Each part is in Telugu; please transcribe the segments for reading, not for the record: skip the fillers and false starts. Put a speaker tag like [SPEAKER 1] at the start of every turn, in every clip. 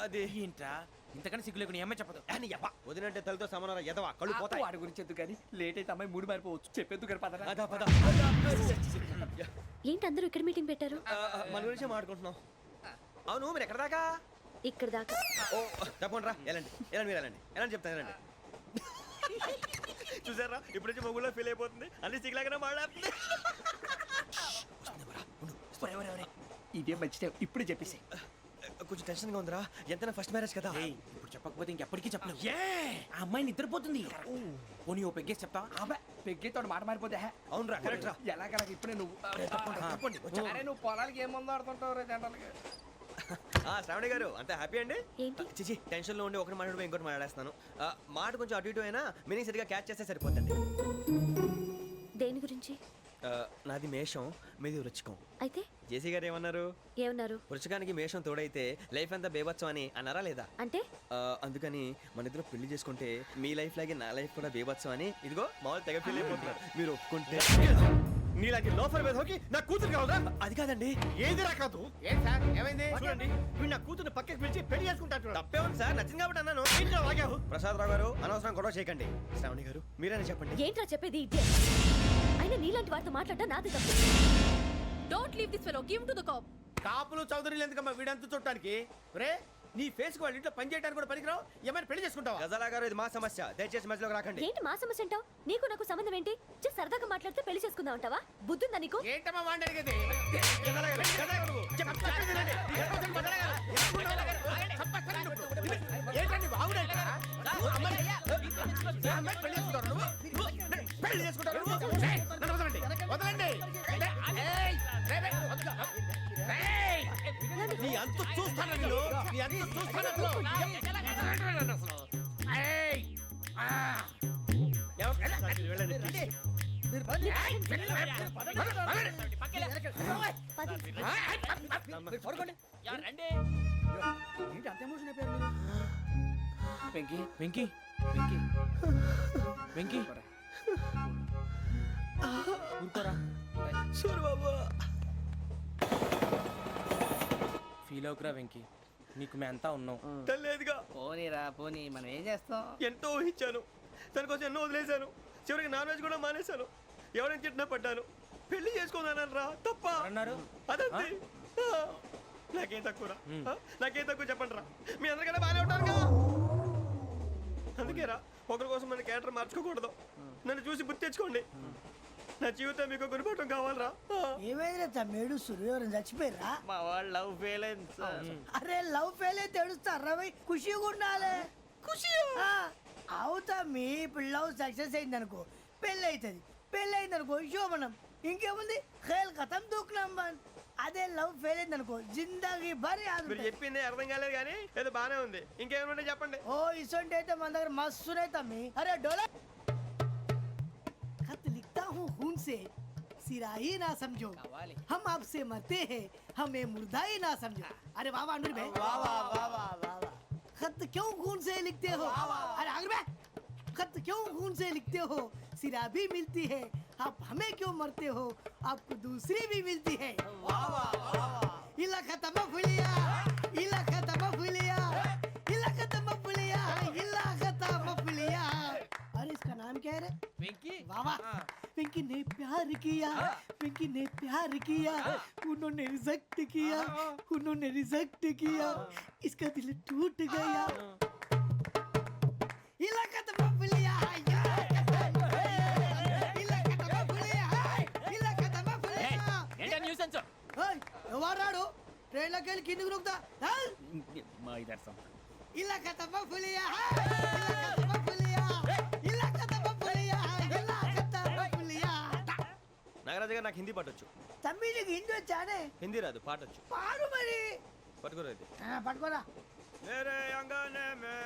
[SPEAKER 1] అది
[SPEAKER 2] ఏంట్రా ఇంతకన్నా సిగ్గు లేకుండా ఏమై చెప్పదు
[SPEAKER 1] అని యవ్వ వదినంటే తలతో సమానం ఎదవా కళ్ళు పోతాయి.
[SPEAKER 3] వాడి గురించి ఎందుకు కానీ లేట్ అయితే అమ్మాయి మూడు మారిపోవచ్చు. చెప్పేందుకు కానీ పద.
[SPEAKER 1] అదా పద.
[SPEAKER 4] ఏంటి అందరూ ఇక్కడ మీటింగ్ పెట్టారు?
[SPEAKER 1] మన గురించి మాట్లాడుకుంటున్నాం. అవును మీరు ఎక్కడ దాకా?
[SPEAKER 4] ఇక్కడ దాకా.
[SPEAKER 1] ఓ తప్పకుండా రా వెళ్ళండి వెళ్ళండి మీరు వెళ్ళండి వెళ్ళండి చెప్తాను వెళ్ళండి. చూసారా ఇప్పుడు నుంచి మొగుల్లో ఫీల్ అయిపోతుంది అన్ని సిగ్లాగానే మాట్లాడుతుంది.
[SPEAKER 3] ఇదే మంచి టైం ఇప్పుడు చెప్పేసి.
[SPEAKER 1] కొంచెం టెన్షన్గా ఉందిరా ఎంతైనా ఫస్ట్ మ్యారేజ్ కదా.
[SPEAKER 2] ఇప్పుడు చెప్పకపోతే ఇంకెప్పటికీ చెప్పలేవు. ఆ అమ్మాయి నిద్రపోతుంది. పోనీ ఓ పెగ్గేసి చెప్తా.
[SPEAKER 3] పెగ్గేతో మాట మారిపోతే
[SPEAKER 1] అవునరా కరెక్ట్ రా.
[SPEAKER 3] ఎలాగలా ఇప్పుడే నువ్వు
[SPEAKER 1] తప్పండి
[SPEAKER 3] అరే నువ్వు పొలాలకి ఏం మందో ఆడుతుంటావు రే జనరల్గా.
[SPEAKER 1] శ్రావణి గారు అంతే హ్యాపీ అండి?
[SPEAKER 4] ఏంటి?
[SPEAKER 1] చిచి టెన్షన్ లో ఉండి ఒకటి మాట్లాడిపోయి ఇంకోటి మాట్లాడేస్తాను. మాట కొంచెం అటు ఇటు అయినా మీనింగ్ సరిగా క్యాచ్ చేస్తే సరిపోతుంది.
[SPEAKER 4] దేని గురించి?
[SPEAKER 1] నాది మేషం మీది వృచ్చికం.
[SPEAKER 4] అయితే
[SPEAKER 1] జేసీ గారు ఏమన్నారు?
[SPEAKER 4] ఏమన్నారు?
[SPEAKER 1] వృచ్చికానికి మేషం తోడైతే లైఫ్ అంతా బేబత్సం అని అన్నారా లేదా?
[SPEAKER 4] అంటే
[SPEAKER 1] అందుకని మన ఇద్దరు పెళ్లి చేసుకుంటే మీ లైఫ్ లాగే నా లైఫ్ కూడా బేబత్సం అని ఇదిగో మామూలు తెగ ఫీల్ అయిపోతున్నారు. మీరు ఒప్పుకుంటే
[SPEAKER 5] నీలాంటి లోఫర్ మీద హోకి నా కూతురు కావదా?
[SPEAKER 1] అది కాదండి.
[SPEAKER 5] ఏది రా కాదు.
[SPEAKER 3] ఏం సార్ ఏమైంది?
[SPEAKER 5] చూడండి వీడు నా కూతురు పక్కకి పిలిచి పెళ్లి చేసుకుంటాడు.
[SPEAKER 1] తప్పే ఉంది సార్ నచ్చింది కాబట్టి అన్నాను. ప్రసాద్ రావు గారు అనవసరం గొడవ చేయకండి. శ్రావణి గారు మీరైనా చెప్పండి.
[SPEAKER 4] ఏంట్రా చెప్పేది? ఇదే అయినా నీలాంటి వారితో మాట్లాడటం నాది తప్పు.
[SPEAKER 6] Don't leave this fellow, give to the cop.
[SPEAKER 5] కాపులు చౌదరులు ఎందుకమ్మా వీడంతా చూడటానికి? రే నీ ఫేస్ కు వాళ్ళ ఇంట్లో పని చేయడానికి కూడా పనికిరావు. ఏమైనా పెళ్లి చేసుకుంటావా?
[SPEAKER 1] గజాలా గారు ఇది మా సమస్య దయచేసి మధ్యలోకి రాకండి.
[SPEAKER 4] ఏంటి మా సమస్య అంటావు? నీకు నాకు సంబంధం ఏంటి? జస్ట్ సరదాగా మాట్లాడితే పెళ్లి చేసుకుందాం అంటావా? బుద్ధుందా నీకు?
[SPEAKER 5] ఏంటమ్మా వాడిని అడిగేది? ఏంటండి బాగుండేట పెళ్లి చేసుకుంటారు. వదలండి. నీ అంత చూస్తాను నీ అంత చూస్తాను.
[SPEAKER 2] వెంకీ వెంకీ వెంకీ ఊరుకోరా. ఫీల్ అవుకురా వెంకీ, నీకు మేమంతా ఉన్నాం.
[SPEAKER 1] తెలియదుగా
[SPEAKER 3] పోనీరా పోనీ మనం ఏం చేస్తాం?
[SPEAKER 1] ఎంతో ఊహించాను, తన కోసం ఎన్నో వదిలేశాను, చివరికి నాన్ వెజ్ కూడా మానేశాను. ఎవరైనా తిట్టినా పడ్డాను. పెళ్లి చేసుకున్నాను రా తప్ప
[SPEAKER 2] అన్నారు.
[SPEAKER 1] అదంతే. నాకేం తక్కువ నాకేం తక్కువ చెప్పండి రా. మీ అందరికన్నా బాగానే ఉంటారు కదా. అందుకే రా ఒకరి కోసం మన క్యారెక్టర్ మార్చుకోకూడదు. నన్ను చూసి గుర్తు తెచ్చుకోండి. నా జీవితం మీకు గురిపటం కావాలరా.
[SPEAKER 7] ఏమైనా తమ్మేడు సూర్యవరం చచ్చిపోయిరా?
[SPEAKER 1] మా వాళ్ళు లవ్ ఫెయిల్ అయింది సార్.
[SPEAKER 7] అరే లవ్ ఫెయిల్ అయితే ఏడుస్తారా? ఖుషిగా ఉండాలి. ఖుషి అవుతా. మీ ఇప్పుడు లవ్ సక్సెస్ అయింది అనుకో పెళ్ళి అవుతుంది. పెళ్ళి అయింది అనుకో శోభనం. ఇంకేముంది ఖేల్ కథం దూకునాం బాన్. అదే లవ్ ఫెయిల్ అయింది అనుకో జిందాగీ భారీ.
[SPEAKER 1] మీరు చెప్పింది అర్థం కాలేదు కానీ ఏదో బానే ఉంది. ఇంకేమైనా చెప్పండి.
[SPEAKER 7] ఓ ఇసొంటి అయితే మన దగ్గర మస్తునే తమ్మి. అరే డోలా खत लिखता हूँ खून से सिरा ही ना समझो, हम आपसे मरते हैं हमें मुर्दा ही ना समझो. अरे वाह वाह अनुर भाई, वाह वाह वाह वाह वाह. खत क्यों खून से लिखते हो? अरे अनुर भाई खत क्यों खून से लिखते हो? सिरा भी मिलती है, आप हमें क्यों मरते हो? आपको दूसरी भी मिलती है. वाह वाह वाह. इला खत्म फुलिया, इला खत्म फुलिया, इला खत्म फुलिया, इला खत्म फुलिया. अरे इसका नाम क्या है रे?
[SPEAKER 3] వెంకీ.
[SPEAKER 7] वाह वाह. पिंकी ने प्यार किया, पिंकी ने प्यार किया, उन्होंने रिजेक्ट किया, उन्होंने रिजेक्ट किया, इसका दिल टूट गया. इलाका तो बबलिया ఎవరాడు ట్రైన్లోకి వెళ్ళి కిందికి నొక్కుతా.
[SPEAKER 3] మా ఇదర్శం
[SPEAKER 7] ఇలాకా తప్ప పులియా, ఇలాకా తప్ప పులియా, ఇలాకా తప్ప పులియా, ఇలాకా తప్ప పులియా.
[SPEAKER 1] నాగరాజు గారు నాకు హిందీ పాటొచ్చు.
[SPEAKER 7] తమ్మి నీకు హిందీ వచ్చానే?
[SPEAKER 1] హిందీ రాదు పాటొచ్చు.
[SPEAKER 7] పాడు మరి.
[SPEAKER 1] పట్టుకోలేదు.
[SPEAKER 7] పట్టుకోరా.
[SPEAKER 1] मेरे अंगने में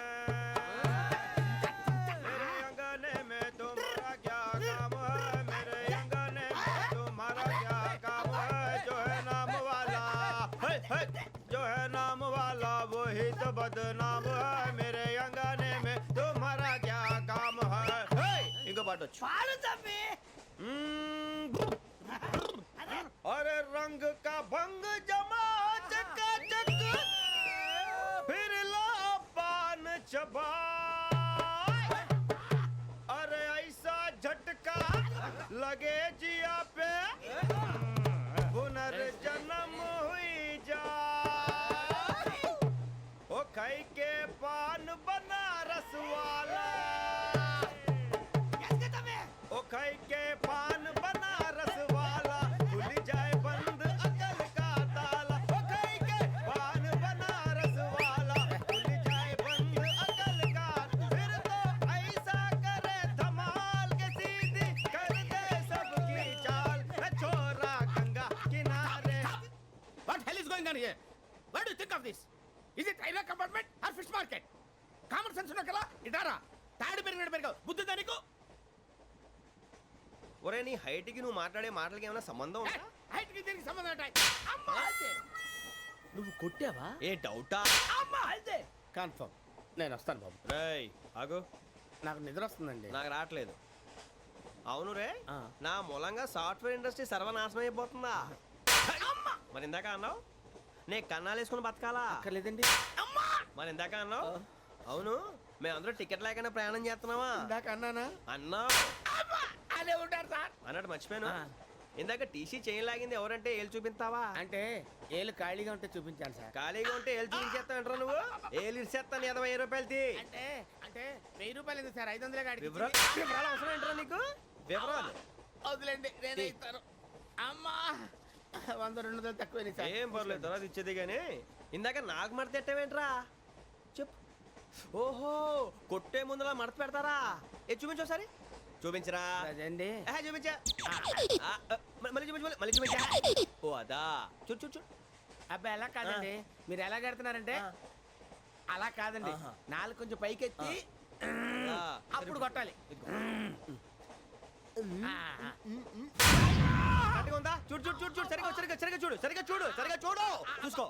[SPEAKER 1] मेरे अंगने में तुम्हारा क्या काम है? मेरे अंगने में तुम्हारा क्या काम है? जो है नाम वाला जो है नाम वाला वही तो बदनाम है. मेरे अंगने में तुम्हारा क्या काम है? इनको बाटो
[SPEAKER 7] पाड़ो तम्मी.
[SPEAKER 1] अरे रंग का भंग जमा चका चक फिर खाई के पान बनारस वाला ओ खाई के पान बनारस वाला खुल जाए बंद अकल का ताला ओ खाई के पान बनारस वाला खुल जाए बंद अकल का फिर तो ऐसा करे धमाल के सीधी कर दे सबकी चाल ए छोरा गंगा किनारे
[SPEAKER 5] What hell is going on here? What do you think of this? Is it railway compartment or fish market? Common sense ఉన్న కదా ఇటారా తాడు పెరిగావు బుద్ధి దానికి
[SPEAKER 1] ఒరే నీ హైట్ కి నువ్వు మాట్లాడే మాటలకి ఏమైనా సంబంధం ఉందా
[SPEAKER 5] హైట్ కి దీనికి సంబంధం ఉంటాయి అమ్మా అదే నువ్వు కొట్టావా
[SPEAKER 1] ఏ డౌటా
[SPEAKER 5] అమ్మా అదే కన్ఫర్మ్ నేను వస్తాను బాబు
[SPEAKER 1] రేయ్ ఆగు
[SPEAKER 5] నాకు నిద్ర వస్తుందండి
[SPEAKER 1] నాకు రావట్లేదు అవును రే
[SPEAKER 5] ఆ.
[SPEAKER 1] నా మూలంగా సాఫ్ట్వేర్ ఇండస్ట్రీ సర్వనాశనం అయిపోతుందా మరి ఇందాక అన్నావు నే కన్నాలు వేసుకుని బతకాలా
[SPEAKER 5] అక్కర్లేదండి అమ్మా
[SPEAKER 1] మరి ఇందాక అన్నావు అవును మేమందరూ టికెట్ లేకుండా ప్రయాణం చేస్తున్నావా
[SPEAKER 5] ఇందాక అన్నానా
[SPEAKER 1] అన్నావు
[SPEAKER 5] అమ్మా అదే ఉంటారు సార్
[SPEAKER 1] అన్నట్టు మర్చిపోయాను
[SPEAKER 5] ఆ.
[SPEAKER 1] ఇందాక టీసీ చైన్ లాగింది ఎవరంటే ఏళ్ళు చూపిస్తావా
[SPEAKER 5] అంటే ఏళ్ళు ఖాళీగా ఉంటే చూపించాలి సార్
[SPEAKER 1] ఖాళీగా ఉంటే ఏళ్ళు చూపించేస్తావు నువ్వు ఏళ్ళు ఇచ్చేస్తాను 20 రూపాయలు తీ
[SPEAKER 5] అంటే అంటే 1000 రూపాయలు ఎందుకు సార్ 500 గాడికి
[SPEAKER 1] వివరాలు అవసరం ఏంట్రా నీకు వివరాలు
[SPEAKER 5] వదిలేండి నేనే ఇస్తాను అమ్మా 100-200 తక్కువ సార్
[SPEAKER 1] ఏం పర్లేదు తర్వాత ఇచ్చేది కానీ ఇందాక నాకు మడత పెట్టావేంట్రా చెప్పు ఓహో కొట్టే ముందులా మడత పెడతారా ఏ చూపించు ఒకసారి చూపించరా
[SPEAKER 5] అదండి
[SPEAKER 1] చూపించా మళ్ళీ చూపించు మళ్ళీ చూపించా ఓ అదా చూడు చూడు చూడు
[SPEAKER 5] అబ్బాయి ఎలా కాదండి మీరు ఎలా కడుతున్నారంటే అలా కాదండి
[SPEAKER 1] ఆహా.
[SPEAKER 5] నాలుగు కొంచెం పైకెత్తి
[SPEAKER 1] ఆ,
[SPEAKER 5] అప్పుడు కొట్టాలి ఆ,
[SPEAKER 1] కరెక్ట్గా ఉందా చూడు చూడు చూడు చూడు సరిగా సరిగా సరిగా చూడు సరిగా చూడు సరిగా చూడు చూసుకో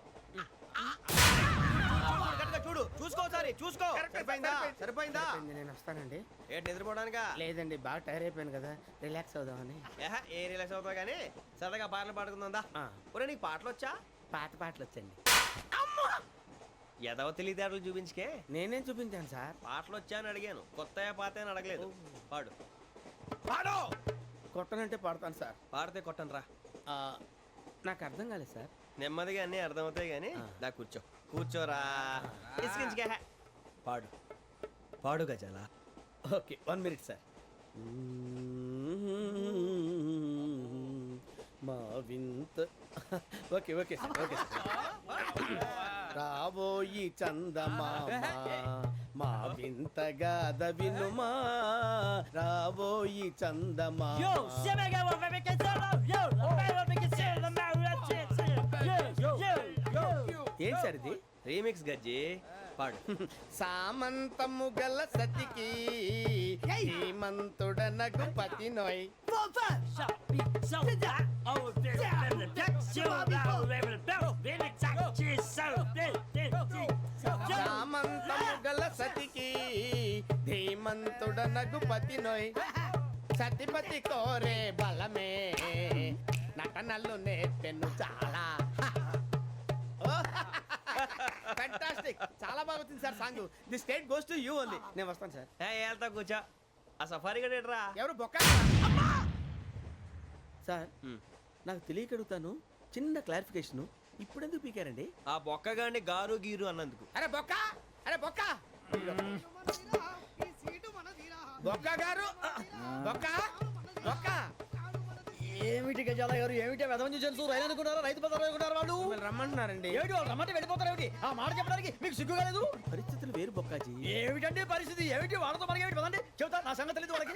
[SPEAKER 1] కరెక్ట్గా చూడు చూసుకో ఒకసారి చూసుకో సరిపోయిందా సరిపోయిందా
[SPEAKER 5] సరిపోయింది, నేను వస్తానండి
[SPEAKER 1] ఏంటి నిద్రపోవడానికా
[SPEAKER 5] లేదండి బాగా టైర్ అయిపోయాను కదా రిలాక్స్ అవుదామని
[SPEAKER 1] ఏ రిలాక్స్ అవుతావు కానీ సరదాగా పాటలు పాడుకుందా
[SPEAKER 5] ఆ.
[SPEAKER 1] ఒరే నీకు పాటలు వచ్చా
[SPEAKER 5] పాత పాటలు వచ్చండి
[SPEAKER 1] ఎదవ తెలివితేటలు చూపించుకే
[SPEAKER 5] నేనేం చూపించాను సార్
[SPEAKER 1] పాటలు వచ్చా అని అడిగాను కొత్త పాత అని అడగలేదు పాడు పాడు
[SPEAKER 5] కొట్టనంటే పాడతాను సార్
[SPEAKER 1] పాడితే కొట్టను రా
[SPEAKER 5] ఆ, నాకు అర్థం కాలేదు సార్
[SPEAKER 1] నెమ్మదిగా అన్నీ అర్థమవుతాయి కానీ దా కూర్చో కూర్చోరా ఇసుకించుకే పాడు పాడు గజాల
[SPEAKER 5] ఓకే 1 మినిట్ సార్ మా వింత okay okay sir okay sir రాబోయి చందమామ మా వింత గాథ వినుమా రాబోయి చందమామ ఏంటి సార్ ఇది
[SPEAKER 1] రీమిక్స్ గజ్జి పాడు
[SPEAKER 5] సామంతము గల సతికి హేమంతుడనగు పతి నోయ్ సామంతము గల సతికి ధీమంతుడనగు పతి నోయ్ సతిపతి కోరే బలమే నటనలు నేర్పెను చాలా ఫ్యాంటాస్టిక్ చాలా బాగా వచ్చింది sir song the state goes to you only నేను వస్తాను సార్
[SPEAKER 1] వెళ్తా కూర్చో ఆ సఫారీ గడేట్రా
[SPEAKER 5] ఎవరు బొక్క సార్
[SPEAKER 1] ఉమ్.
[SPEAKER 5] నాకు తెలియక అడుగుతాను చిన్న క్లారిఫికేషన్ ఇప్పుడెందుకు పీకారండి
[SPEAKER 1] ఆ బొక్కగాండి గారు గీరు అన్నందుకు
[SPEAKER 5] అరే బొక్క అరే బొక్క బొక్క గారు బొక్క బొక్క
[SPEAKER 7] ఏమిటి గజాల గారు ఏమిటి వెదవని తెలుసు రైలు అనుకున్నారా రైతు బజార్ అనుకున్నారు వాళ్ళు
[SPEAKER 5] మిమ్మల్ని రమ్మంటున్నారండి
[SPEAKER 7] ఏమిటి వాళ్ళు రమ్మంటే వెళ్ళిపోతారు ఏమిటి ఆ మాట చెప్పడానికి మీకు సిగ్గు కాలేదు
[SPEAKER 5] పరిస్థితులు వేరు బొక్కాజీ
[SPEAKER 7] ఏమిటండి పరిస్థితి ఏమిటి వాళ్ళతో మనకి ఏమిటి పదండి చెబుతా నా సంగతి తెలియదు వాళ్ళకి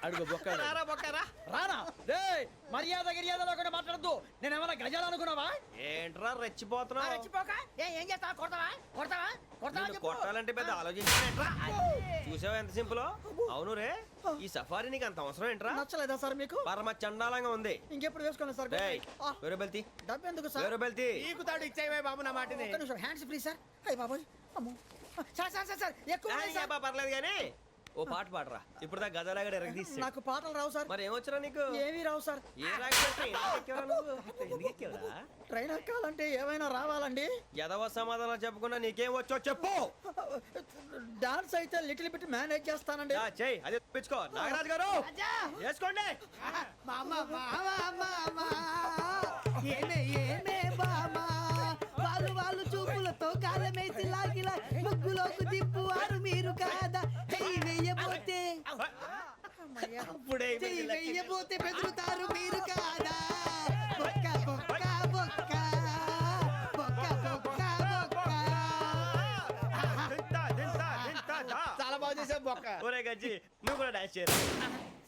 [SPEAKER 5] అడుగు బొక్క
[SPEAKER 1] రారా బొక్కరా
[SPEAKER 7] రానా రే మర్యాద గిర్యాద లేకుండా మాట్లాడద్దు నేను ఏమైనా గజాలు అనుకున్నావా
[SPEAKER 1] ఏంట్రా రెచ్చిపోతున్నావు
[SPEAKER 7] రెచ్చిపోక ఏం చేస్తావా కొడతావా కొడతావా కొడతావా
[SPEAKER 1] నిన్ను
[SPEAKER 7] చెప్పు.
[SPEAKER 1] కొట్టాలంటే పెద్ద ఆలోచించానేంట్రా చూసావా ఎంత సింపుల్ అవును రే ఈ సఫారీ నీకు అంత అవసరం ఏంట్రా
[SPEAKER 7] నచ్చలేదా సార్ మీకు
[SPEAKER 1] పరమ చండాలంగా ఉంది
[SPEAKER 7] ఇంకెప్పుడు వేసుకోండి సార్
[SPEAKER 1] డేయ్, వేరే బెల్తి
[SPEAKER 7] డబ్బు ఎందుకు సార్
[SPEAKER 1] వేరే బెల్తి
[SPEAKER 5] నీకు తాడు ఇచ్చాయి బాబు నా మాటని
[SPEAKER 7] ఒక్క నిమిషం హ్యాండ్స్ ఫ్రీ సార్ అయ్యి బాబోయ్ అమ్మో సార్ సార్ సార్ సార్ ఎక్కువ ఉన్నాయి సార్.
[SPEAKER 1] పర్లేదు కానీ ఓ పాట పాడరా ఇప్పుడు దా గదలాగడ ఎరగదీసి
[SPEAKER 7] నాకు పాటలు రావు సార్
[SPEAKER 1] మరి ఏమొచ్చరా నీకు
[SPEAKER 7] ఏమీ రావు సార్
[SPEAKER 1] ఏ రాకపోతే ఎందుకు ఎక్కేవరా నువ్వు? ఎందుకు ఎక్కేవరా
[SPEAKER 7] ట్రైన్ ఎక్కాలంటే ఏమైనా రావాలండి
[SPEAKER 1] ఎదవ సమాధానం చెప్పకుండా నీకేం వచ్చో చెప్పు
[SPEAKER 7] డాన్స్ అయితే లిటిల్ బిట్ మేనేజ్ చేస్తానండి
[SPEAKER 1] యా, చెయ్ అదే తెప్పించుకో నాగరాజు గారు వేసుకోండి
[SPEAKER 7] మామ మామ మామ ఏమే ఏమే బామ వాళ్ళు వాళ్ళు చూపుల రంగంలోకి దింపువారు మీరు కాదా చెయ్యి వెయ్యబోతే చెయ్యి వెయ్యబోతే బెదురుతారు మీరు కాదా బొక్క బొక్క బొక్క బొక్క బొక్క బొక్క
[SPEAKER 5] చాలా బాగా చేసావు బొక్క.
[SPEAKER 1] ఒరే గజ్జి నువ్వు కూడా డాన్స్ చేయరా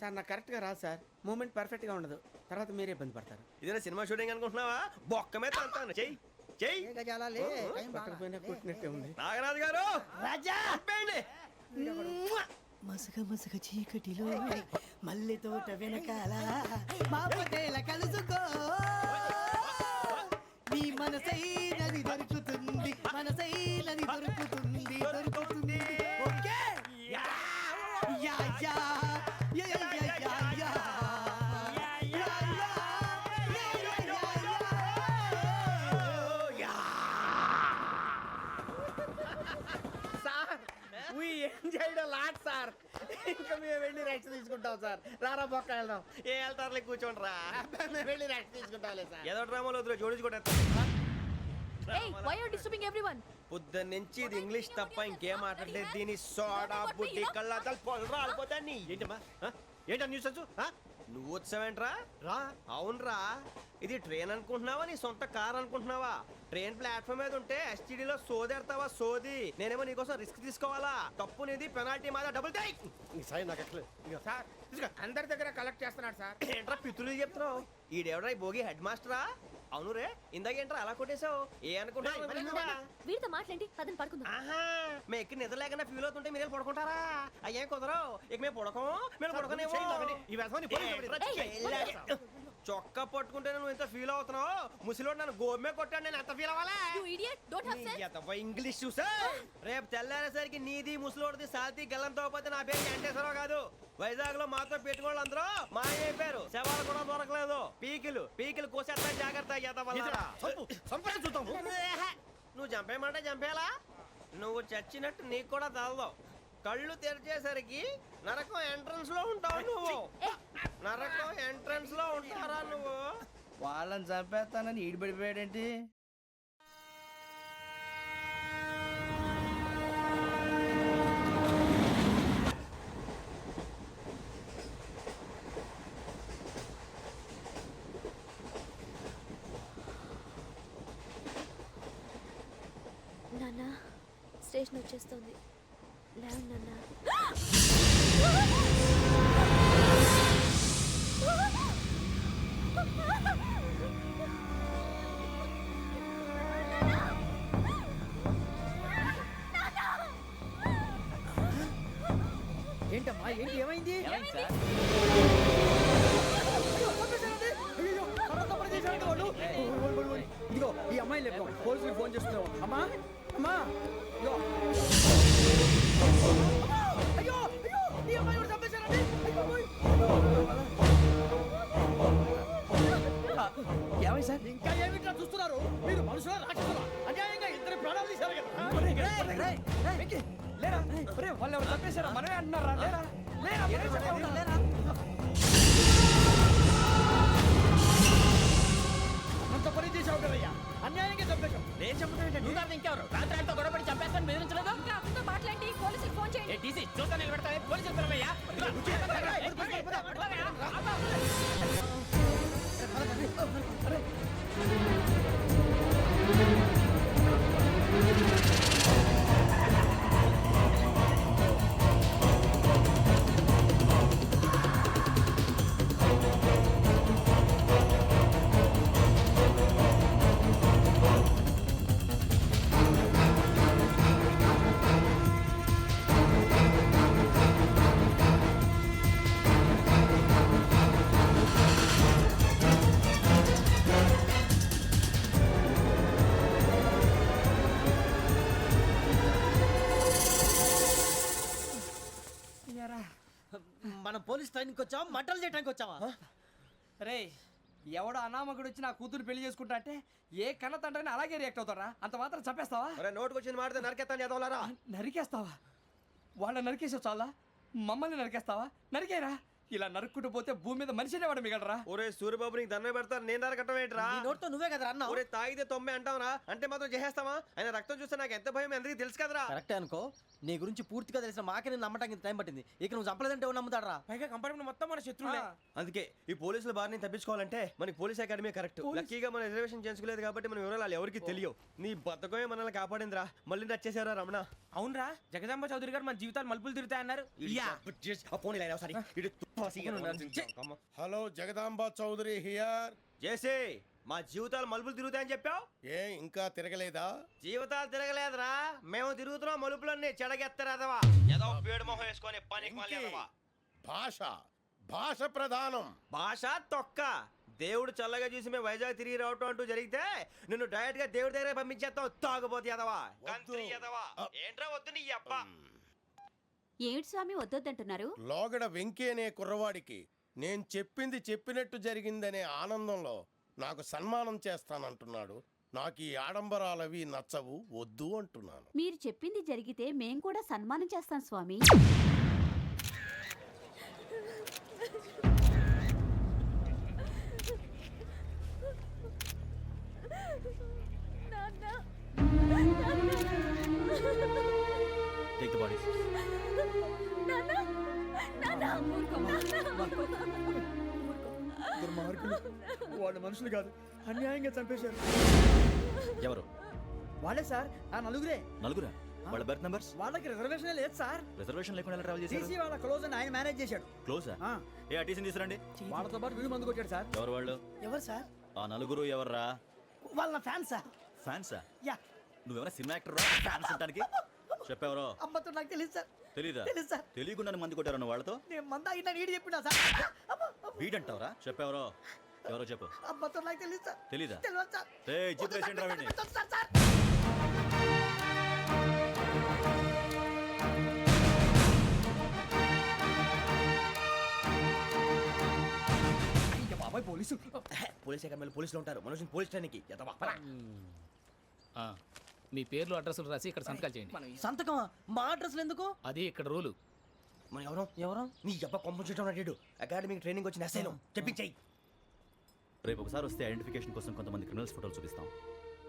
[SPEAKER 5] సార్ నాకు కరెక్ట్ గా రాదు సార్. మూమెంట్ పర్ఫెక్ట్ గా ఉండదు, తర్వాత మీరే ఇబ్బంది పడతారు.
[SPEAKER 1] ఇదేనా సినిమా షూటింగ్ అనుకుంటున్నావా? బొక్క మీద తంతాను. చెయ్యి చెయ్యి.
[SPEAKER 5] పట్టకపోయినా కొట్టినట్టే ఉంది.
[SPEAKER 1] నాగరాజు గారు
[SPEAKER 7] రాజా
[SPEAKER 1] చంపేయండి.
[SPEAKER 7] మసక మసక చీకటిలో మల్లె తోట వెనకాల మా పటేల కలుసుకో నీ మనసైనది దొరుకుతుంది మనసైనది దొరుకుతుంది దొరుకుతుంది okay yeah yeah yeah yeah yeah yeah yeah yeah
[SPEAKER 5] sir we enjoyed a lot sir. ఇంకా మేము వెళ్ళి రెస్ట్ తీసుకుంటాం సార్. రారా బొక్క వెళ్దాం.
[SPEAKER 1] ఏ వెళ్తారులే కూర్చోండి రా.
[SPEAKER 5] మేము వెళ్ళి రెస్ట్ తీసుకుంటాంలే సార్.
[SPEAKER 1] ఏదో డ్రామాలో వద్దు జోడించుకుంటా.
[SPEAKER 6] Hey, why are you disturbing everyone?
[SPEAKER 1] పొద్దున్న నుంచి ఇది ఇంగ్లీష్ తప్ప ఇంకేం మాట్లాడలేదు. దీని సోడా బుడ్డి కళ్ళ పొలం రాలిపోతా నీ. ఏంటమ్మా ఏంటా న్యూస్ వచ్చు? నువ్వు వచ్చావేంట్రా? రా. అవునరా, ఇది ట్రైన్ అనుకుంటున్నావా నీ సొంత కార్ అనుకుంటున్నావా? ట్రైన్ ప్లాట్ఫామ్ మీద ఉంటే ఎస్టీడీలో సోదేడతావా సోది. నేనేమో నీకోసం రిస్క్ తీసుకోవాలా? తప్పు నీది, పెనాల్టీ మాదా, డబుల్ టై. సాయి నాకు ఎక్కలేదు.
[SPEAKER 5] సార్ తీసుకో. అందరి దగ్గర కలెక్ట్ చేస్తున్నాడు సార్.
[SPEAKER 1] ఏంట్రా పితులు చెప్తున్నావు? ఈడెవడ్రా ఈ భోగి హెడ్ మాస్టరా? అవును రే, ఇందాకేంట్రా అలా కొట్టేశావు? ఏ అనుకుంటున్నావు?
[SPEAKER 4] వీరితో మాట్లాడి పదని పడుకుందాం.
[SPEAKER 1] ఆహా, మేము ఎక్కి నిద్ర లేకుండా ఫీల్ అవుతుంటే మీరు పడుకుంటారా? అయ్యేం కుదరవు. ఇక మేము పడకం, మేము పడకనేమో. చొక్కా పట్టుకుంటే నువ్వు ఎంత ఫీల్ అవుతున్నావు? ముసిలోడు నన్ను గోమే కొట్టాడు, నేను ఎంత ఫీల్ అవ్వాలా?
[SPEAKER 6] You idiot! Don't have sense.
[SPEAKER 1] English చూసా. రేపు తెల్లారేసరికి నీది ముసలోడిది సాల్తీ గల్లంతో పోతే నా పేరు వెంకటేశ్వరరావు కాదు. వైజాగ్ లో మాతో పెట్టుకోళ్ళు అందరూ మాయైపోయారు. శవాలు కూడా దొరకలేదు. పీకిలు కోసేస్తా జాగ్రత్త. నువ్వు చంపేయమంటే చంపేలా? నువ్వు చచ్చినట్టు నీకు కూడా తగదు. కళ్ళు తెరిచేసరికి నరకం ఎంట్రన్స్ లో ఉంటావు నువ్వు. నరకం ఎంట్రన్స్ లో ఉంటారా నువ్వు?
[SPEAKER 3] వాళ్ళని చంపేస్తానని ఈడిపడిపోయాడేంటి?
[SPEAKER 4] నాన్న స్టేషన్ వచ్చేస్తుంది. లేవు నాన్న.
[SPEAKER 7] ఏంటమ్మా ఏంటి ఏమైంది ఇదిగో ఈ అమ్మాయి లేపు పోలీసులకు ఫోన్ చేస్తున్నావు. అమ్మా అమ్మా ఇదిగో. అయ్యో అయ్యో ఈ అమ్మాయి కూడా చంపేశారండి. ఏమై సార్ ఇంకా ఏమిట్లా చూస్తున్నారు? మీరు మనుషుల రాక్షసులా? అన్యాయంగా ఇద్దరు ప్రాణాలు తీశారు కదా. లేరా వాళ్ళు ఎవరు చంపేశారా? మనమే అంటున్నారా? లేరా లేరా అంత పని చేసావు కదయ్యా, అన్యాయంగా చంపేశావు.
[SPEAKER 1] నేను చెప్పడం
[SPEAKER 2] నువ్వు ఇంకెవరు రాత్రి గొడవపడి చంపేస్తాను బెదిరించలేదు.
[SPEAKER 6] ఇంకా అతనితో మాట్లాడి పోలీసులకు ఫోన్ చేయండి.
[SPEAKER 2] టీసీ చూస్తా నిలబెడతా పోలీసులు పిలవయ్యా.
[SPEAKER 7] మనం పోలీస్ ట్రైనింగ్ వచ్చావా మటలు చేయడానికి వచ్చావా?
[SPEAKER 3] రే ఎవడో అనామకుడు వచ్చి నా కూతురు పెళ్లి చేసుకుంటా అంటే ఏ కన్న తండ్రిని అలాగే రియాక్ట్ అవుతారా? అంత మాత్రం చంపేస్తావా?
[SPEAKER 1] నోటుకు వచ్చింది మాడితే నరకెత్తాను చదవాలరా.
[SPEAKER 3] నరికేస్తావా? వాళ్ళని నరికేసావు చాలా, మమ్మల్ని నరికేస్తావా? నరికేరా ఇలా నరుక్కుంటూ పోతే భూమి మీద మనిషినే వాడు మిగలరా.
[SPEAKER 1] ఒరే సూర్యబాబు నీకు దండ పెడతాను, నేను నరకటం ఏంట్రా?
[SPEAKER 2] నీ నోటితో నువ్వే కదా అన్నావు.
[SPEAKER 1] ఒరే తాగితే తొమ్మే అంటావురా, అంటే మాత్రం చేసేస్తావా? ఆయన రక్తం చూస్తే నాకు ఎంత భయం అందరికీ తెలుసు కదరా.
[SPEAKER 2] కరెక్టే అనుకో, నీ గురించి పూర్తిగా తెలిసిన మాకే నేను నమ్మటానికి ఇంత టైం పట్టింది. ఇక నువ్వు చంపలేదంటే ఎవరు నమ్ముతాడరా?
[SPEAKER 3] పైగా కంపార్ట్మెంట్ మొత్తం మన శత్రువులే.
[SPEAKER 1] అందుకే ఈ పోలీసుల బారిని తప్పించుకోవాలంటే మనకి పోలీస్ అకాడమీ కరెక్ట్. లక్కీగా మనం రిజర్వేషన్ చేసుకోలేదు కాబట్టి మన వివరాలు ఎవరికి తెలియవు. నీ బతకమే మనల్ని కాపాడిందిరా. మళ్ళీ వచ్చేసారా రమణ?
[SPEAKER 3] అవునరా, జగదాంబ చౌదరి గారు మన జీవితాలు మలుపులు తిరుగుతాయన్నారు.
[SPEAKER 8] Hello Jagadamba Chowdary here.
[SPEAKER 1] చేసే మా జీవితాలు మలుపులు తిరుగుతాయని చెప్పావు.
[SPEAKER 8] ఏ ఇంకా తిరగలేదా?
[SPEAKER 1] జీవితాలు తిరగలేదురా, మేము తిరుగుతున్నాం మలుపులన్నీ. చెడగెత్తరాదవా ఏదో పేడు మొహం వేసుకొని పనికి మళ్ళీ ఎదవా.
[SPEAKER 8] భాష భాష ప్రధానం.
[SPEAKER 1] భాష తొక్క. దేవుడు చల్లగా చూసి మేము వైజాగ్ తిరిగి రావటం అంటూ జరిగితే నిన్ను డైరెక్ట్ గా దేవుడి దగ్గర పంపించేస్తాం. తాగబోతు ఎదవా, కంత్రి ఎదవా. ఏంట్రా వద్దు నీ అబ్బా.
[SPEAKER 6] ఏమిటి స్వామి వద్దొద్దంటున్నారు?
[SPEAKER 8] లోగడ వెంకీ అనే కుర్రవాడికి నేను చెప్పింది చెప్పినట్టు జరిగిందనే ఆనందంలో నాకు సన్మానం చేస్తానంటున్నాడు. నాకు ఈ ఆడంబరాలవి నచ్చవు, వద్దు అంటున్నాను.
[SPEAKER 6] మీరు చెప్పింది జరిగితే మేం కూడా సన్మానం చేస్తాం స్వామి.
[SPEAKER 2] Take the bodies.
[SPEAKER 3] వాళ్ళు మనుషులు కాదు, అన్యాయంగా చంపేశారు.
[SPEAKER 2] ఎవరు?
[SPEAKER 3] వాళ్ళే సార్, ఆ నలుగురే.
[SPEAKER 2] నలుగురా? వాళ్ళ బర్త్ నంబర్స్?
[SPEAKER 3] వాళ్ళకి రిజర్వేషన్ లేదు సార్.
[SPEAKER 2] రిజర్వేషన్ లేకుండా ఎలా ట్రావెల్ చేశారు?
[SPEAKER 3] టీసీ వాళ్ళ క్లోజ్ అని ఆయన మేనేజ్ చేశాడు.
[SPEAKER 2] క్లోజా? ఏ ఆ టీసీని తీసుకురండి.
[SPEAKER 3] వాళ్ళతో పాటు వీడు మందు కొట్టాడు సార్.
[SPEAKER 2] ఎవరు వాళ్ళు?
[SPEAKER 7] ఎవరు సార్?
[SPEAKER 2] ఆ నలుగురు ఎవర్రా?
[SPEAKER 7] వాళ్ళ ఫ్యాన్ సార్.
[SPEAKER 2] ఫ్యాన్సా?
[SPEAKER 7] యా.
[SPEAKER 2] నువ్వెవరా సినిమా యాక్టర్ రా ఫ్యాన్స్ అంటానికి? చెప్పెవరో?
[SPEAKER 7] అమ్మతో నాకు తెలియదు సార్.
[SPEAKER 2] తెలీదా?
[SPEAKER 7] తెలుసు సార్.
[SPEAKER 2] తెలియకుండా మంది కొట్టారన్న వాళ్ళతో?
[SPEAKER 7] నేను మంద అయినా నీడి చెప్పినా సార్.
[SPEAKER 2] వీడంటావరా? చెప్పెవరో? ఎవరో చెప్పు.
[SPEAKER 7] అమ్మతో నాకు తెలియదు సార్.
[SPEAKER 2] తెలీదా?
[SPEAKER 7] తెలియదు సార్.
[SPEAKER 2] ఏయ్ జీప్ రేషన్ రా వీడిని.
[SPEAKER 7] Sir sir.
[SPEAKER 3] బాబాయ్ పోలీసు.
[SPEAKER 1] పోలీస్ అకాడమీలో పోలీసులు ఉంటారు. మనుషులు పోలీస్ ట్రైనింగ్ ఎదవా.
[SPEAKER 9] మీ పేర్లు అడ్రస్లు రాసి ఇక్కడ సంతకాలు చేయండి.
[SPEAKER 2] సంతకమా? మా అడ్రస్లు ఎందుకు?
[SPEAKER 9] అది ఇక్కడ రూలు.
[SPEAKER 1] మనం ఎవరో
[SPEAKER 2] ఎవరో?
[SPEAKER 1] నీ అబ్బా పంపించడం అడిగాడు. అకాడమిక్ ట్రైనింగ్ వచ్చిన అసైలం చెప్పించాయి.
[SPEAKER 2] రేపు ఒకసారి వస్తే ఐడెంటిఫికేషన్ కోసం కొంతమంది క్రిమినల్స్ ఫోటోలు చూపిస్తాం.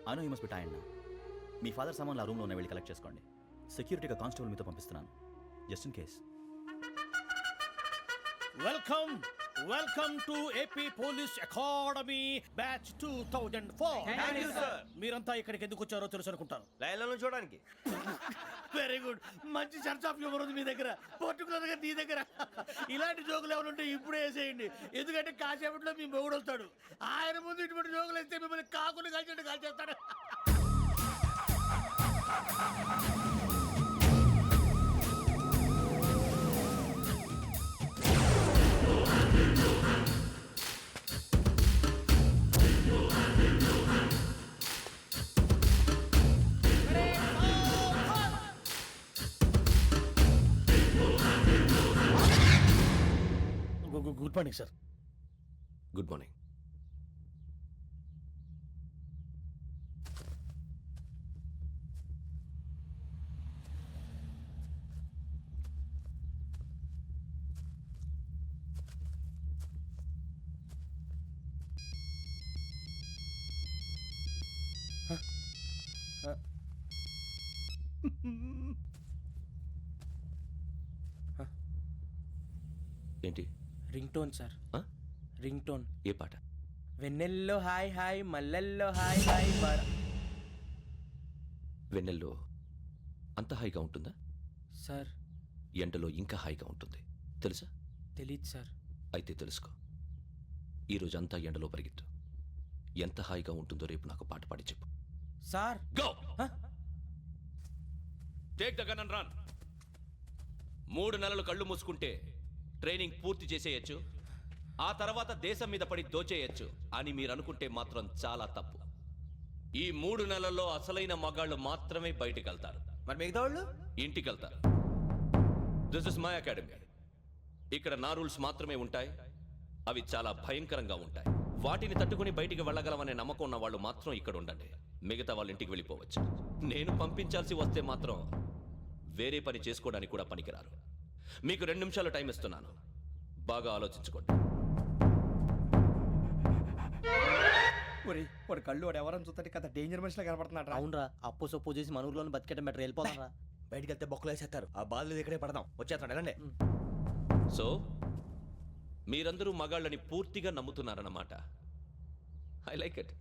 [SPEAKER 2] I know you must be tired now. Me father సామాన్లు ఆ రూమ్లో ఉన్న వెళ్ళి కలెక్ట్ చేసుకోండి. సెక్యూరిటీగా కానిస్టేబుల్ మీతో పంపిస్తున్నాను, just in case.
[SPEAKER 5] Welcome welcome to AP police academy batch 2004.
[SPEAKER 1] Thank you, sir.
[SPEAKER 5] మీరంతా ఇక్కడికి ఎందుకు వచ్చారో తెలుసు అనుకుంటాను.
[SPEAKER 1] లైన్లో చూడడానికి.
[SPEAKER 5] వెరీ గుడ్, మంచి చర్చ్ ఆఫ్ హ్యూమర్ ఉంది మీ దగ్గర, పర్టికులర్ గా నీ దగ్గర. ఇలాంటి జోకులు ఏమైనా ఉంటే ఇప్పుడే వేసేయండి, ఎందుకంటే కాసేపట్లో మీ మొగుడు వస్తాడు. ఆయన ముందు ఇటువంటి జోకులు వేస్తే మిమ్మల్ని కాకుని కాల్చేట్టు కాల్చేస్తాడు. Good morning sir.
[SPEAKER 1] Good morning.
[SPEAKER 3] ఏంటి? Ring tone sir. Ring tone.
[SPEAKER 1] ఏ పాట?
[SPEAKER 3] వెన్నెల్లో హాయ్ హాయ్, మల్లెల్లో హాయ్ హాయ్.
[SPEAKER 10] వెన్నెల్లో అంత హాయిగా ఉంటుందా
[SPEAKER 3] సార్?
[SPEAKER 10] ఎండలో ఇంకా హాయిగా ఉంటుంది తెలుసా?
[SPEAKER 3] తెలీదు సార్.
[SPEAKER 10] అయితే తెలుసుకో. ఈరోజు అంతా ఎండలో పరిగెత్తు. ఎంత హాయిగా ఉంటుందో రేపు నాకు పాట పాడి చెప్పు.
[SPEAKER 3] Sir
[SPEAKER 10] go take the gun and run. 3 నెలలు కళ్ళు మూసుకుంటే ట్రైనింగ్ పూర్తి చేసేయచ్చు, ఆ తర్వాత దేశం మీద పడి దోచేయచ్చు అని మీరు అనుకుంటే మాత్రం చాలా తప్పు. ఈ 3 నెలల్లో అసలైన మగాళ్ళు మాత్రమే బయటికి వెళ్తారు.
[SPEAKER 1] మరి మిగతా వాళ్ళు
[SPEAKER 10] ఇంటికి వెళ్తారు. This is my academy. ఇక్కడ నా రూల్స్ మాత్రమే ఉంటాయి. అవి చాలా భయంకరంగా ఉంటాయి. వాటిని తట్టుకుని బయటికి వెళ్ళగలమనే నమ్మకం ఉన్న వాళ్ళు మాత్రం ఇక్కడ ఉండండి. మిగతా వాళ్ళ ఇంటికి వెళ్ళిపోవచ్చు. నేను పంపించాల్సి వస్తే మాత్రం వేరే పని చేసుకోవడానికి కూడా పనికిరారు. మీకు 2 నిమిషాలు టైం ఇస్తున్నాను. బాగా ఆలోచించుకోండి.
[SPEAKER 3] ఒరేయ్ వాడు కళ్ళు వాడు ఎవరని చూస్తే కదా డేంజర్ మనిషిలో కనపడుతున్నాడు రా.
[SPEAKER 5] అవునరా, అప్పు సొప్పు చేసి మన ఊర్లో బతికేయడం బెటర్, వెళ్ళిపోదాం రా.
[SPEAKER 1] బయటికి వెళ్తే బొక్కలు వేసేస్తారు. ఆ బాధలు ఇక్కడే పడదాం. వచ్చేస్తాడు వెళ్ళండి.
[SPEAKER 10] సో మీరందరూ మగాళ్ళని పూర్తిగా నమ్ముతున్నారన్నమాట. I like it.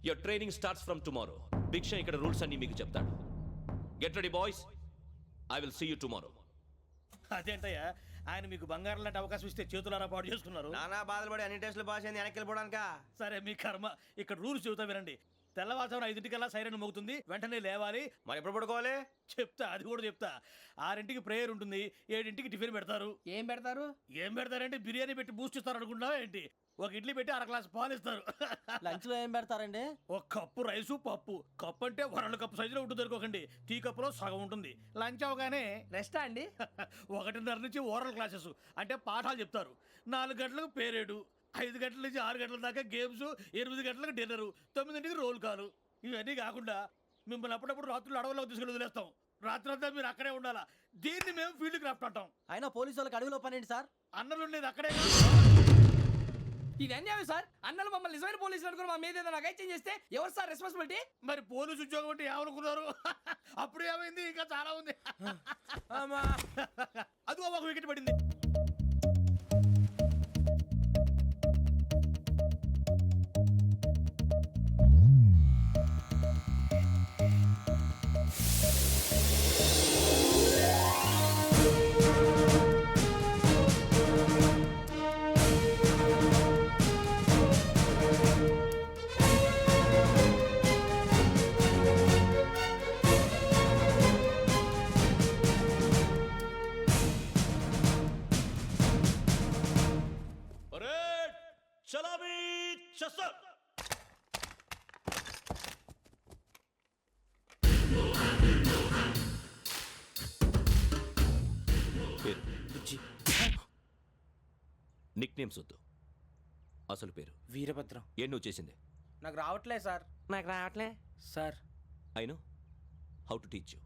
[SPEAKER 10] Your training starts from tomorrow. Bhiksha ఇక్కడ రూల్స్ అన్ని మీకు చెప్తాడు. Get ready boys, I will see you tomorrow.
[SPEAKER 5] అదేంటయ్యా, ఆయన మీకు బంగారం లాంటి అవకాశం ఇస్తే చేతులారా పాటు చేసుకున్నారు.
[SPEAKER 1] నానా బాధలు పడి అన్ని టెస్టులు పాస్ అయింది, వెనక్కి వెళ్ళిపోవడానికా?
[SPEAKER 5] సరే మీ కర్మ. ఇక్కడ రూల్స్ చెబుతా వినండి. తెల్లవారుజామున 5 సైరన్ మోగుతుంది, వెంటనే లేవాలి.
[SPEAKER 1] మరి ఎప్పుడు పడుకోవాలి?
[SPEAKER 5] చెప్తా, అది కూడా చెప్తా. 6 ప్రేయర్ ఉంటుంది, 7 టిఫిన్ పెడతారు.
[SPEAKER 3] ఏం పెడతారు?
[SPEAKER 5] ఏం పెడతారంటే బిర్యానీ పెట్టి బూస్ట్ ఇస్తారు అనుకుంటున్నావా ఏంటి? ఒక ఇడ్లీ పెట్టి 1 గ్లాస్ పాలు ఇస్తారు.
[SPEAKER 3] లంచ్ లో ఏం పెడతారండి?
[SPEAKER 5] ఒక కప్పు రైసు పప్పు. కప్పు అంటే 1 కప్పు సైజులో ఉంటుంది అనుకోకండి. టీ కప్పులో సగం ఉంటుంది. లంచ్ అవగానే
[SPEAKER 3] రెస్టా అండి?
[SPEAKER 5] 1:30 నుంచి ఓరల్ క్లాసెస్ అంటే పాఠాలు చెప్తారు. 4 గంటలకు పేరేడు, 5 గంటల నుంచి 6 గంటల దాకా గేమ్స్, 8 గంటలకు డిన్నరు, 9ంటికి రోల్ కాలు. ఇవన్నీ కాకుండా మిమ్మల్ని అప్పుడప్పుడు రాత్రులు అడవుల్లో తీసుకెళ్ళి వదిలేస్తాం. రాత్రంతా మీరు అక్కడే ఉండాలా. దీన్ని మేము ఫీల్డ్ క్రాఫ్ట్ అంటాం.
[SPEAKER 3] అయినా పోలీసు వాళ్ళకి అడవిలో పని ఏంటి సార్?
[SPEAKER 5] అన్నలు ఉండేది అక్కడే.
[SPEAKER 3] ఇది అన్యాయం సార్. అన్నలు మమ్మల్ని నిజమైన పోలీసులు అనుకుని మా మీద ఏదైనా నగైత్యం చేస్తే ఎవరు సార్ రెస్పాన్సిబిలిటీ?
[SPEAKER 5] మరి పోలీసు ఉద్యోగం అంటే ఏమనుకున్నారు? అప్పుడు ఏమైంది, ఇంకా చాలా ఉంది. అది ఒక వికెట్ పడింది.
[SPEAKER 10] చలామీ చసర్. పేరు నిక్ నేమ్స్ వద్దు, అసలు పేరు.
[SPEAKER 3] వీరభద్రం.
[SPEAKER 10] ఏం నువ్వు చేసింది?
[SPEAKER 3] నాకు రావట్లే సార్. నాకు రావట్లే sir.
[SPEAKER 10] I know how to teach you.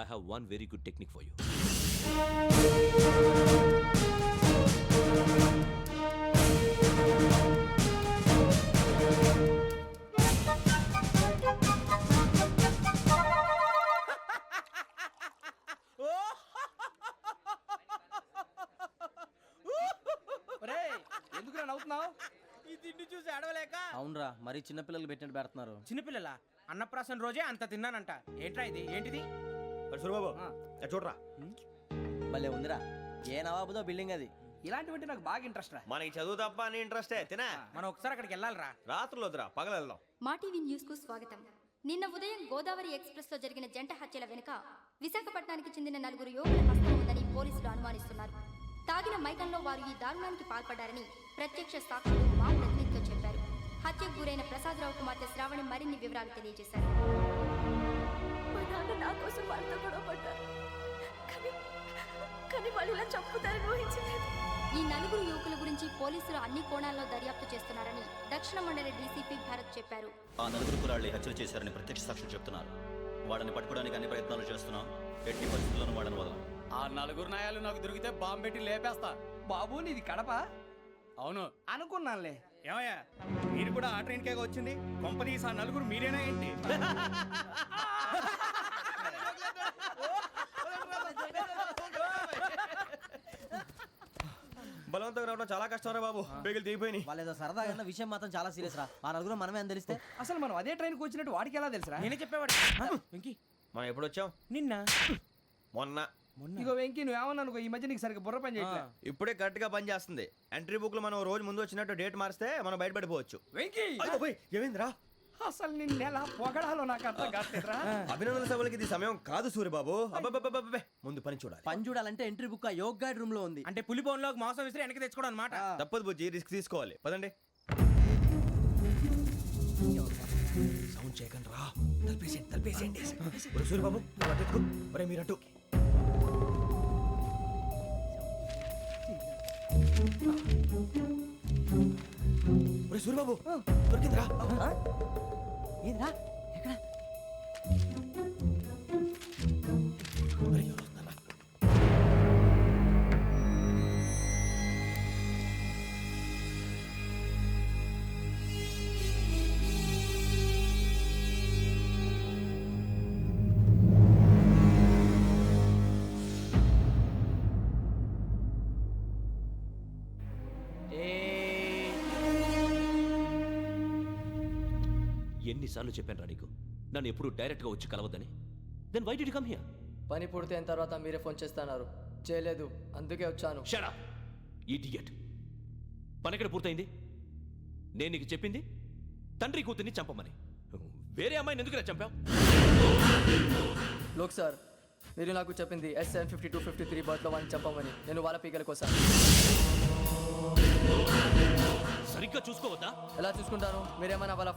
[SPEAKER 10] I have one very good technique for you.
[SPEAKER 3] ఎందుకు నవ్వుతున్నావు?
[SPEAKER 1] ఈ తిండి చూసి అడవలేక.
[SPEAKER 3] అవునరా, మరి చిన్నపిల్లలు పెట్టినట్టు పెడుతున్నారు.
[SPEAKER 1] చిన్నపిల్లల అన్నప్రాసన రోజే అంత తిన్నానంట. ఏంట్రా ఇది? ఏంటిది? సూరిబాబు చూడరా.
[SPEAKER 3] భలే ఉందిరా. ఏ నవాబుదో బిల్డింగ్ అది. ఇలాంటివంటే నాకు బాగా ఇంట్రెస్ట్ రా.
[SPEAKER 1] మనకి చదువు తప్ప అని ఇంట్రెస్టే. తినా
[SPEAKER 3] మనం ఒకసారి అక్కడికి వెళ్ళాలిరా.
[SPEAKER 1] రాత్రులు వద్దురా, పగలు వెళ్దాం.
[SPEAKER 11] మా టీవీ న్యూస్ కు స్వాగతం. నిన్న ఉదయం గోదావరి ఎక్స్ప్రెస్ లో జరిగిన జంట హత్యల వెనుక విశాఖపట్నానికి చెందిన 4 యువకుల హస్తం ఉందని పోలీసులు అనుమానిస్తున్నారు. తాగిన మైకంలో వారు ఈ దారుణానికి పాల్పడ్డారని ప్రత్యక్ష సాక్షులు మా ప్రతినిధితో చెప్పారు. హత్యకు గురైన ప్రసాదరావు కుమార్తె శ్రావణి మరిన్ని వివరాలు తెలియజేశారు.
[SPEAKER 4] మా నాన్న నా కోసం వాళ్ళతో గొడవ పడ్డారు, కానీ వాళ్ళు ఇలా చంపుతారని ఊహించలేదు.
[SPEAKER 11] ఈ 4 యువకుల గురించి పోలీసులు అన్ని కోణాల్లో దర్యాప్తు చేస్తున్నారని దక్షిణ మండలి డీసీపీ భరత్ చెప్పారు.
[SPEAKER 2] ఆ 4 కుర్రాళ్ళే హత్యలు చేశారని ప్రత్యక్ష సాక్షులు చెప్తున్నారు. వాళ్ళని పట్టుకోవడానికి అన్ని ప్రయత్నాలు చేస్తున్నాం. ఎట్టి పరిస్థితుల్లోనూ వాళ్ళని వదలం.
[SPEAKER 3] ఆ 4 నాయాలు నాకు దొరికితే బాంబు పెట్టి లేపేస్తా. బాబు నీది కడప? అవును అనుకున్నానులే.
[SPEAKER 1] ఏమయ్యా, మీరు కూడా ఆ ట్రైన్ కేగా వచ్చింది? కొంపదీసి ఆ 4 మీరేనా ఏంటి? బలవంతంగా రావడం చాలా కష్టం రా బాబు. బేగులు దిగిపోయినాయి.
[SPEAKER 3] వాళ్ళేదో సరదాగా విషయం మాత్రం చాలా సీరియస్ రా. ఆ 4 మనమే అని తెలిస్తే అసలు మనం అదే ట్రైన్కి వచ్చినట్టు వాడికి ఎలా తెలుసురా?
[SPEAKER 1] నేనే చెప్పేవాడు. వెంకీ, మనం ఎప్పుడు వచ్చాం?
[SPEAKER 3] నిన్న
[SPEAKER 1] మొన్న.
[SPEAKER 3] ఇగో వెంకీ నువ్వేమన్నా అనుకో, ఈ మధ్య నీకు సరిగ్గా బుర్ర పని చేయట్లే.
[SPEAKER 1] ఇప్పుడే కరెక్ట్ గా పని చేస్తుంది. ఎంట్రీ బుక్ లో మనం రోజు ముందు వచ్చినట్టు డేట్ మారిస్తే మనం బయటపడిపోవచ్చు.
[SPEAKER 3] వెంకీ
[SPEAKER 1] ఏమైందిరా?
[SPEAKER 3] అసలు నిన్న ఎలా పొగడాలో నాకు అర్థం కాట్లేదురా.
[SPEAKER 1] అభినందన సభలకి ఇది సమయం కాదు సూర్యబాబు. అబ్బబ్బబ్బబ్బబ్బే, ముందు పని చూడాలి.
[SPEAKER 3] పని చూడాలంటే ఎంట్రీ బుక్ ఆ యోగ్ గైడ్ రూమ్ లో ఉంది.
[SPEAKER 1] అంటే పులి బోన్ లోకి మాంసం విసిరి వెనక్కి తెచ్చుకోవడం అనమాట. తప్పదు బుజ్జి, రిస్క్ తీసుకోవాలి. పదండి. సౌండ్ చేయకండి రా. తలపేసేయండి. సూర్యబాబు నువ్వు అటు ఎత్తుకో. ఒరే మీరు అటు. ఒరే సూర్యబాబు దొరికిందిరా.
[SPEAKER 3] ఏంద్రా ఎక్కడ?
[SPEAKER 1] ఒరే, ఎవరు వస్తున్నారా?
[SPEAKER 10] ఎన్నిసార్లు చెప్పాను రా నీకు నన్ను ఎప్పుడు డైరెక్ట్గా వచ్చి కలవద్దని? Then why did come here?
[SPEAKER 3] పని పూర్తయిన తర్వాత మీరే ఫోన్ చేస్తున్నారు, చేయలేదు, అందుకే వచ్చాను.
[SPEAKER 10] Shut up idiot. పని ఎక్కడ పూర్తయింది? నేను నీకు చెప్పింది తండ్రి కూతుర్ని చంపమని. వేరే అమ్మాయిని ఎందుకు చంపావు?
[SPEAKER 3] లోక్ సార్, మీరు నాకు చెప్పింది S75253 బర్త్లో వాళ్ళని చంపమని. నేను వాళ్ళ పీకల కోసం.
[SPEAKER 10] సరిగ్గా చూసుకోవద్దా?
[SPEAKER 3] ఎలా చూసుకుంటాను? మీరేమైనా వాళ్ళ